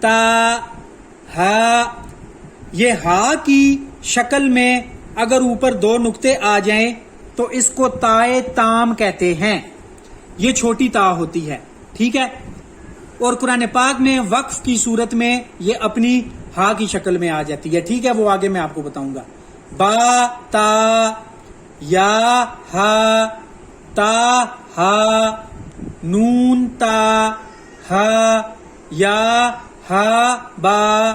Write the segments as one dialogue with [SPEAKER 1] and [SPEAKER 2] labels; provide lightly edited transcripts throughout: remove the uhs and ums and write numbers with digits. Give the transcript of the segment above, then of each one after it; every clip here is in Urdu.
[SPEAKER 1] تا ہا. یہ ہا کی شکل میں اگر اوپر دو نقطے آ جائیں تو اس کو تائے تام کہتے ہیں. یہ چھوٹی تا ہوتی ہے. ٹھیک ہے. اور قرآن پاک میں وقف کی صورت میں یہ اپنی ہا کی شکل میں آ جاتی ہے. ٹھیک ہے. وہ آگے میں آپ کو بتاؤں گا. با تا یا ہا تا ہا نون تا ہا یا ہا با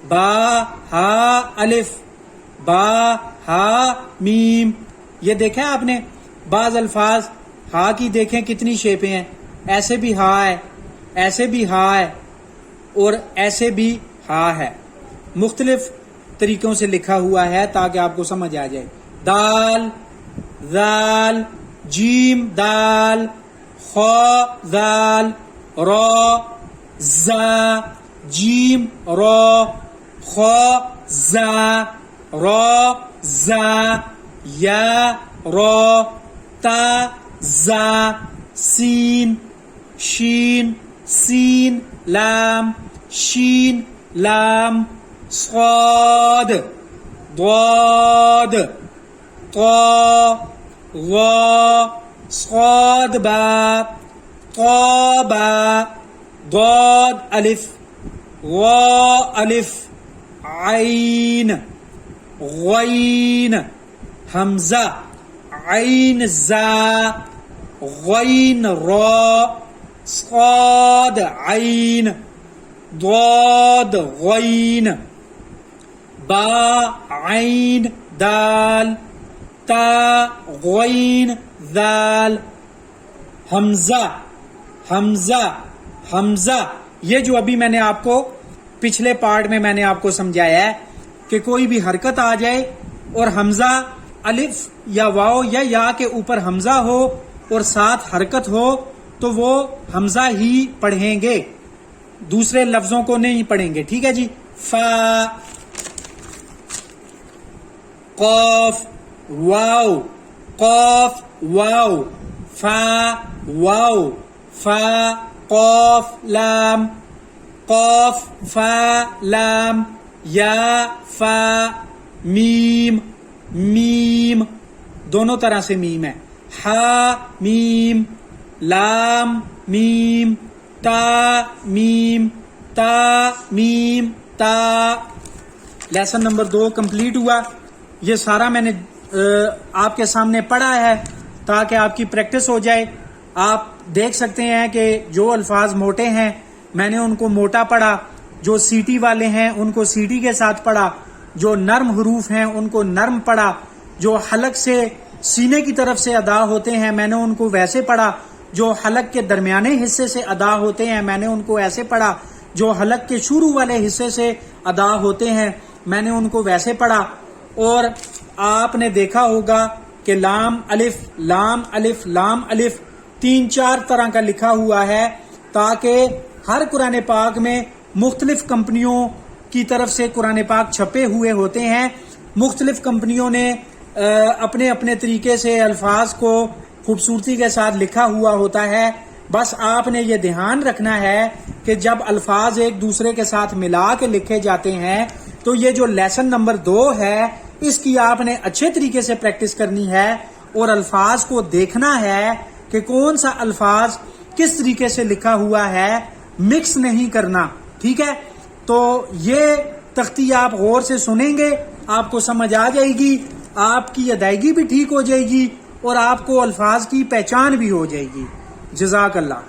[SPEAKER 1] با ہا الف با ہا میم. یہ دیکھا آپ نے بعض الفاظ ہا کی دیکھیں کتنی شیپیں ہیں. ایسے بھی ہا ہے, ایسے بھی ہا ہے, اور ایسے بھی ہا ہے. مختلف طریقوں سے لکھا ہوا ہے تاکہ آپ کو سمجھ آ جائے. دال ذال جیم دال خا ذال را زا جیم را خا زا را زا یا را تا زا سین شین سین لام شین لام صاد ضاد طا ظا صاد با طا با ضاد الف غا الف عین غین حمزہ عین زا غین را صاد عین ضاد غین با عین دال تا غین ذال حمزہ حمزہ حمزہ. یہ جو ابھی میں نے آپ کو پچھلے پارٹ میں میں نے آپ کو سمجھایا ہے کہ کوئی بھی حرکت آ جائے اور حمزہ الف یا واو یا یا کے اوپر حمزہ ہو اور ساتھ حرکت ہو تو وہ حمزہ ہی پڑھیں گے, دوسرے لفظوں کو نہیں پڑھیں گے. ٹھیک ہے جی. فا قاف واو قاف واو فا واو فا قاف لام قاف فا لام یا فا میم میم دونوں طرح سے میم ہے. ہا میم لام میم تا میم تا میم تا. لیسن نمبر 2 کمپلیٹ ہوا. یہ سارا میں نے آپ کے سامنے پڑھا ہے تاکہ آپ کی پریکٹس ہو جائے. آپ دیکھ سکتے ہیں کہ جو الفاظ موٹے ہیں میں نے ان کو موٹا پڑھا, جو سیٹی والے ہیں ان کو سیٹی کے ساتھ پڑھا, جو نرم حروف ہیں ان کو نرم پڑھا, جو حلق سے سینے کی طرف سے ادا ہوتے ہیں میں نے ان کو ویسے پڑھا, جو حلق کے درمیانے حصے سے ادا ہوتے ہیں میں نے ان کو ایسے پڑھا, جو حلق کے شروع والے حصے سے ادا ہوتے ہیں میں نے ان کو ویسے پڑھا. اور آپ نے دیکھا ہوگا کہ لام الف لام الف لام الف 3-4 طرح کا لکھا ہوا ہے تاکہ ہر قرآن پاک میں مختلف کمپنیوں کی طرف سے قرآن پاک چھپے ہوئے ہوتے ہیں. مختلف کمپنیوں نے اپنے اپنے طریقے سے الفاظ کو خوبصورتی کے ساتھ لکھا ہوا ہوتا ہے. بس آپ نے یہ دھیان رکھنا ہے کہ جب الفاظ ایک دوسرے کے ساتھ ملا کے لکھے جاتے ہیں تو یہ جو لیسن نمبر 2 ہے اس کی آپ نے اچھے طریقے سے پریکٹس کرنی ہے اور الفاظ کو دیکھنا ہے کہ کون سا الفاظ کس طریقے سے لکھا ہوا ہے, مکس نہیں کرنا. ٹھیک ہے. تو یہ تختی آپ غور سے سنیں گے آپ کو سمجھ آ جائے گی, آپ کی ادائیگی بھی ٹھیک ہو جائے گی اور آپ کو الفاظ کی پہچان بھی ہو جائے گی. جزاک اللہ.